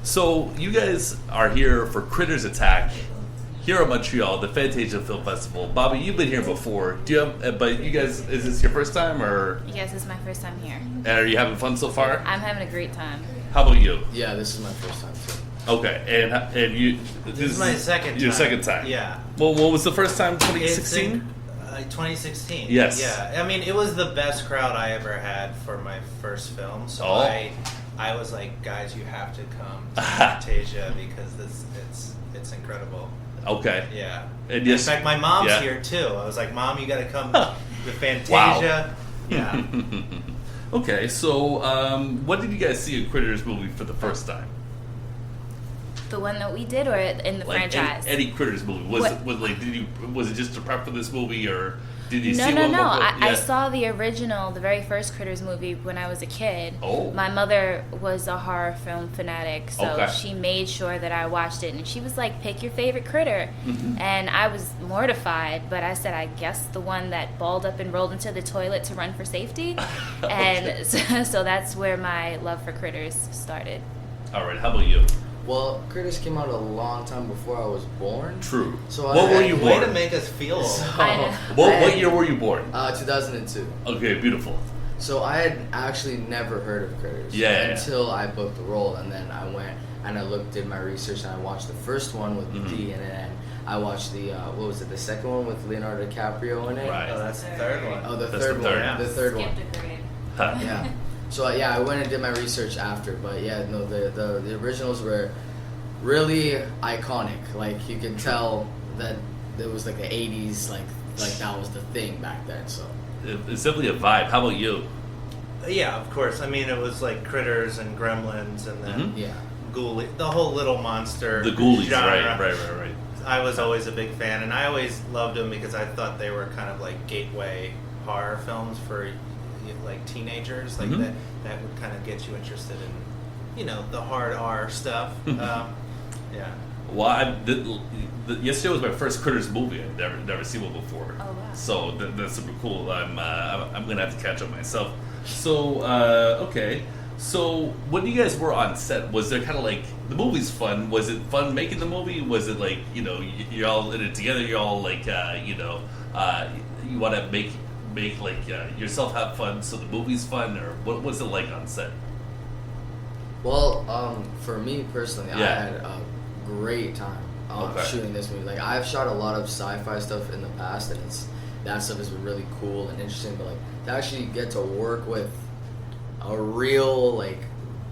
So you guys are here for Critters Attack here in Montreal, the Fantasia Film Festival. Bobby, you've been here before. Do you have? But you guys, is this your first time or? Yes, it's my first time here. And are you having fun so far? I'm having a great time. How about you? Yeah, this is my first time too. Okay, and you. This is my second time. Your second time. Yeah. Well, what was the first time? 2016. 2016. Yes. Yeah. I mean, it was the best crowd I ever had for my first film. So I was like, guys, you have to come to Fantasia because it's incredible. Okay. Yeah. And in fact, my mom's here too. I was like, Mom, you got to come to Fantasia. Wow. Yeah. Okay, so what did you guys see a Critters movie for the first time? The one that we did, or in the franchise? Any Critters movie? Was it just to prep for this movie, or did you see one? No. I saw the original, the very first Critters movie when I was a kid. Oh. My mother was a horror film fanatic, so Okay. she made sure that I watched it, and she was like, "Pick your favorite critter," and I was mortified, but I said, "I guess the one that balled up and rolled into the toilet to run for safety," and so that's where my love for Critters started. All right, how about you? Well, Critters came out a long time before I was born. True. So what were you born? Way to make us feel. What year were you born? 2002. Okay, beautiful. So I had actually never heard of Critters until I booked the role, and then I went and I did my research, and I watched the first one with D, and then I watched the the second one with Leonardo DiCaprio in it. Right. Oh, that's the third one. Oh, That's the third one. Yeah. So I went and did my research after, but the originals were really iconic. Like you can tell that it was like the 80s, like that was the thing back then. So it's definitely a vibe. How about you? Yeah, of course. I mean, it was like Critters and Gremlins, and then Ghoulie, the whole little monster. The Ghoulies, genre. right. I was always a big fan, and I always loved them because I thought they were kind of like gateway horror films for like teenagers, like that would kind of get you interested in, the hard R stuff. Yeah. Well, yesterday was my first Critters movie. I've never seen one before. Oh wow! So that's super cool. I'm gonna have to catch up myself. So okay. So when you guys were on set, was there kind of like the movie's fun? Was it fun making the movie? Was it like you're all in it together? You're all like you want to make like yourself have fun, so the movie's fun, or what was it like on set? Well, for me personally, I had a great time shooting this movie. Like I've shot a lot of sci-fi stuff in the past, and that stuff has been really cool and interesting. But like to actually get to work with a real like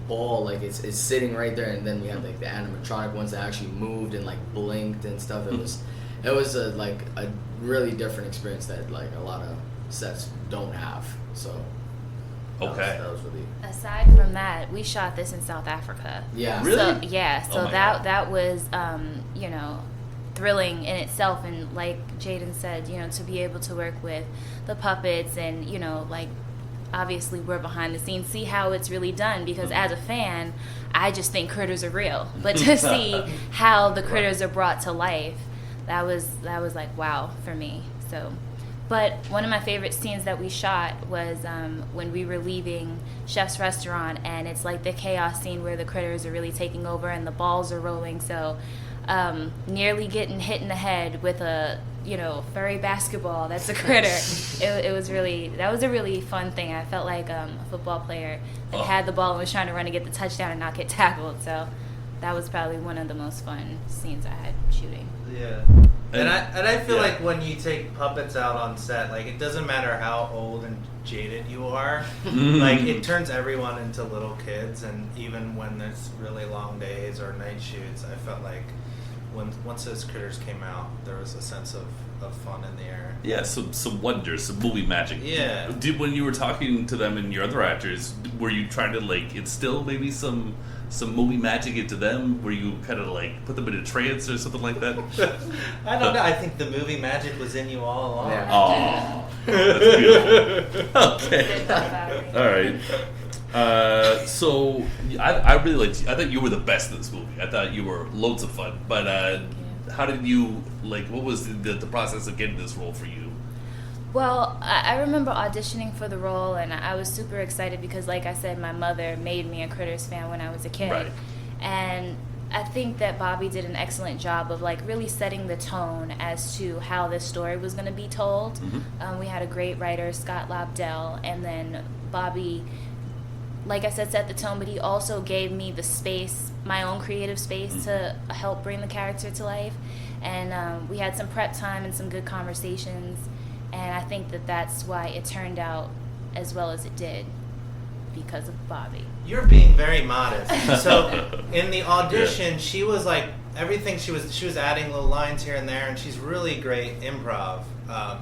ball, like it's sitting right there, and then we had like the animatronic ones that actually moved and like blinked and stuff. It was a really different experience that like a lot of sets don't have. So that was really. Aside from that, we shot this in South Africa. Yeah. Really? So that was thrilling in itself, and like Jaeden said, to be able to work with the puppets and obviously we're behind the scenes, see how it's really done, because as a fan I just think critters are real, but to see how the critters are brought to life, that was like wow for me. So but one of my favorite scenes that we shot was when we were leaving Chef's restaurant, and it's like the chaos scene where the critters are really taking over and the balls are rolling. So nearly getting hit in the head with a furry basketball that's a critter. That was a really fun thing. I felt like a football player that had the ball and was trying to run to get the touchdown and not get tackled. So that was probably one of the most fun scenes I had shooting. Yeah. And I feel like when you take puppets out on set, like it doesn't matter how old and jaded you are, like it turns everyone into little kids. And even when there's really long days or night shoots, I felt like once those critters came out, there was a sense of fun in the air. Yeah, some wonders, some movie magic. Yeah. When you were talking to them and your other actors, were you trying to like instill maybe some movie magic into them? Were you kind of like put them in a trance or something like that? I don't know. I think the movie magic was in you all along. Yeah. Oh, that's beautiful. Okay. All right. So I really liked you. I thought you were the best in this movie. I thought you were loads of fun. But how did you what was the process of getting this role for you? Well, I remember auditioning for the role, and I was super excited because, like I said, my mother made me a Critters fan when I was a kid. Right. And I think that Bobby did an excellent job of like really setting the tone as to how this story was going to be told. We had a great writer, Scott Lobdell, and then Bobby, like I said, set the tone, but he also gave me the space, my own creative space, to help bring the character to life. And we had some prep time and some good conversations, and I think that that's why it turned out as well as it did, because of Bobby. You're being very modest. So in the audition, she was like everything. She was adding little lines here and there, and she's really great improv.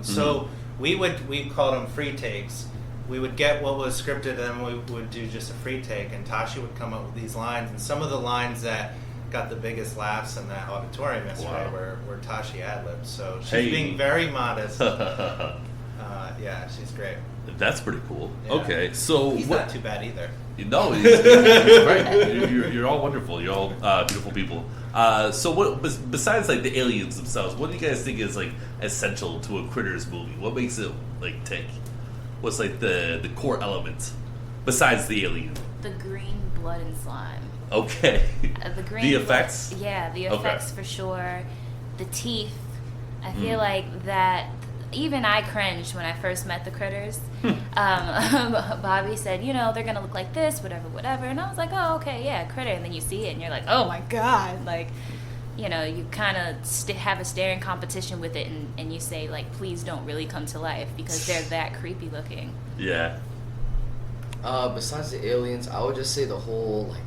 So we called them free takes. We would get what was scripted, and then we would do just a free take. And Tasha would come up with these lines, and some of the lines that got the biggest laughs in that auditorium yesterday were Tasha ad-libs. So she's being very modest. Yeah, she's great. That's pretty cool. Yeah. Okay, so he's not too bad either. No, he's great. You're all wonderful. You're all beautiful people. So, what besides like the aliens themselves, what do you guys think is like essential to a Critters movie? What makes it like tick? What's like the core element besides the alien? The green blood and slime. Okay. The green. The effects. Yeah, the effects for sure. The teeth. I feel like that. Even I cringed when I first met the critters. Bobby said, they're going to look like this, whatever. And I was like, oh, okay, yeah, critter. And then you see it and you're like, oh my God. Like, you kind of have a staring competition with it and you say, like, please don't really come to life because they're that creepy looking. Yeah. Besides the aliens, I would just say the whole, like,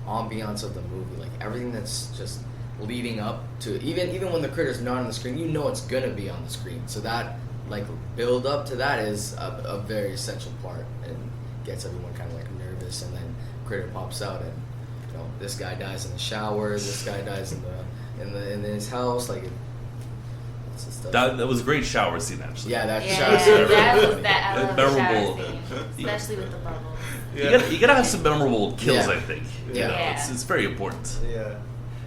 ambiance of the movie. Like, everything that's just leading up to even when the critter's not on the screen, it's gonna be on the screen. So that like build up to that is a very essential part and gets everyone kind of like nervous. And then critter pops out and this guy dies in the shower, this guy dies in his house. Like it's just that was a great shower scene actually. Yeah, that shower scene. I love the shower scene, especially with the bubbles. Yeah. You gotta have some memorable kills. I think. Yeah. It's very important. Yeah.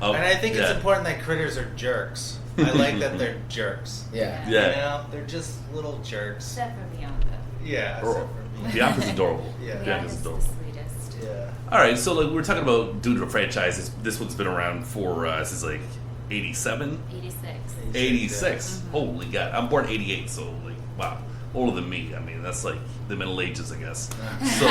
And I think it's important that critters are jerks. I like that they're jerks. Yeah. They're just little jerks. Except for Bianca. Yeah. Bianca's adorable. Bianca's adorable. the sweetest. Yeah. All right, so like we were talking about doing a franchise. This one's been around for since like 87? 86. Holy God. I'm born 88, so like, wow. Older than me. I mean, that's like the Middle Ages, I guess. So,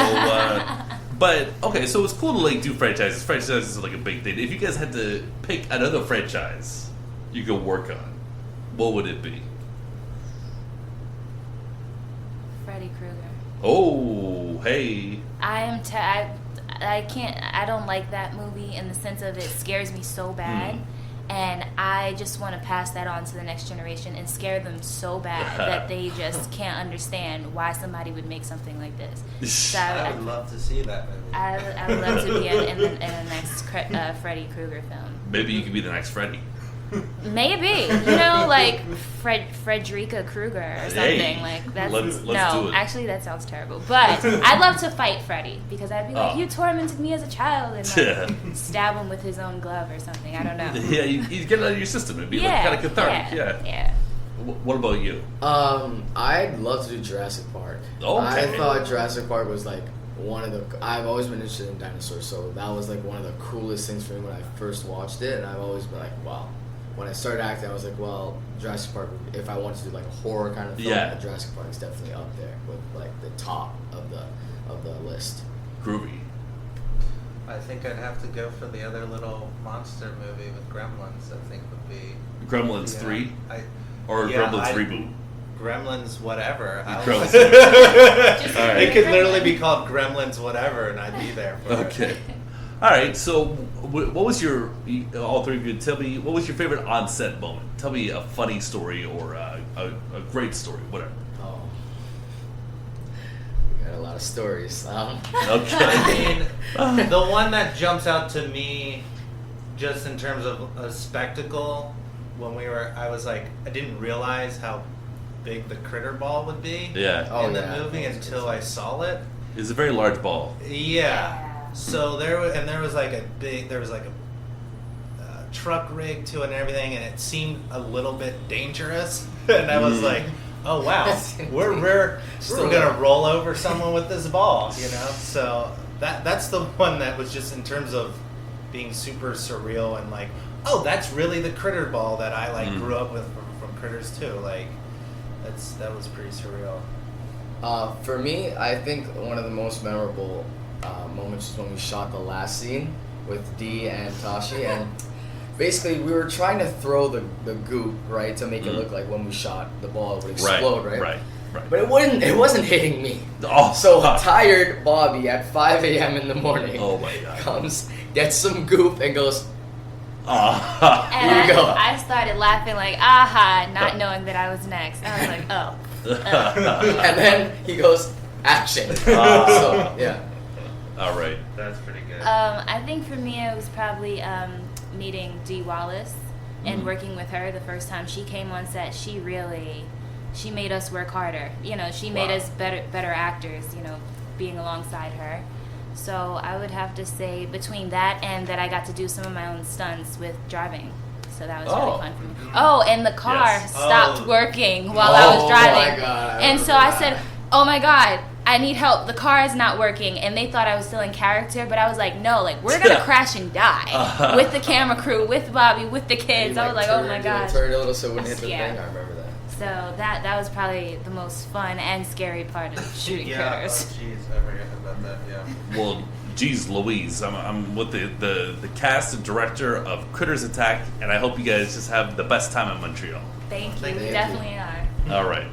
but, okay, so it's cool to like do franchises. Franchises are like a big thing. If you guys had to pick another franchise you could work on, what would it be? Freddy Krueger. Oh, hey. I don't like that movie in the sense of it scares me so bad. And I just want to pass that on to the next generation and scare them so bad that they just can't understand why somebody would make something like this. So I would love to see that movie. I would love to be in the next Freddy Krueger film. Maybe you could be the next Freddy. Maybe, like Frederica Krueger or something. Hey, like that's let's do it. Actually, that sounds terrible. But I'd love to fight Freddy because I'd be like, you tormented me as a child, and like, stab him with his own glove or something. I don't know. Yeah, you get it out of your system. It'd be like kind of cathartic. Yeah. What about you? I'd love to do Jurassic Park. Okay. I thought Jurassic Park was like I've always been interested in dinosaurs, so that was like one of the coolest things for me when I first watched it, and I've always been like, wow. When I started acting, I was like, well, Jurassic Park, if I wanted to do like a horror kind of film, Jurassic Park is definitely up there with like the top of the list. Groovy. I think I'd have to go for the other little monster movie with Gremlins. I think would be Gremlins 3 or yeah, Gremlins reboot. Gremlins whatever. Gremlins. It could literally be called Gremlins whatever, and I'd be there for it. Okay. All right. So, what was all three of you? Tell me, what was your favorite on-set moment? Tell me a funny story or a great story, whatever. Oh, we got a lot of stories. Okay. I mean, the one that jumps out to me, just in terms of a spectacle, I was like, I didn't realize how big the critter ball would be in the movie until I saw it. It's a very large ball. Yeah. So there was like a truck rig to it and everything, and it seemed a little bit dangerous. And I was like, oh wow, we're gonna roll over someone with this ball, So that's the one that was just in terms of being super surreal and like, oh, that's really the critter ball that I like grew up with from Critters 2. Like, that was pretty surreal. For me, I think one of the most memorable moments was when we shot the last scene with Dee and Tashi, and basically we were trying to throw the goop, right, to make it look like when we shot the ball it would explode, right? But it wasn't hitting me. Oh, so tired Bobby at 5 a.m. in the morning oh my God. comes, gets some goop, and goes, and here you go. I started laughing like, aha, not knowing that I was next. I was like, oh. And then he goes, action. So, yeah. All right. That's pretty good. I think for me it was probably meeting Dee Wallace and working with her the first time she came on set. She made us work harder. You know, she made us better actors, you know, being alongside her. So I would have to say between that and that I got to do some of my own stunts with driving. So that was really fun for me. Oh, and the car stopped working while I was driving. My God, and so I said, oh my God, I need help. The car is not working. And they thought I was still in character, but I was like, no, like we're going to crash and die with the camera crew, with Bobby, with the kids. I was like, oh my God. Turned a little so it wouldn't hit the thing. I remember that. So that was probably the most fun and scary part of shooting Critters. Oh, jeez, I forgot about that. Yeah. Well, geez, Louise, I'm with the cast and director of Critters Attack, and I hope you guys just have the best time in Montreal. Thank you. Thank We you. definitely are. All right.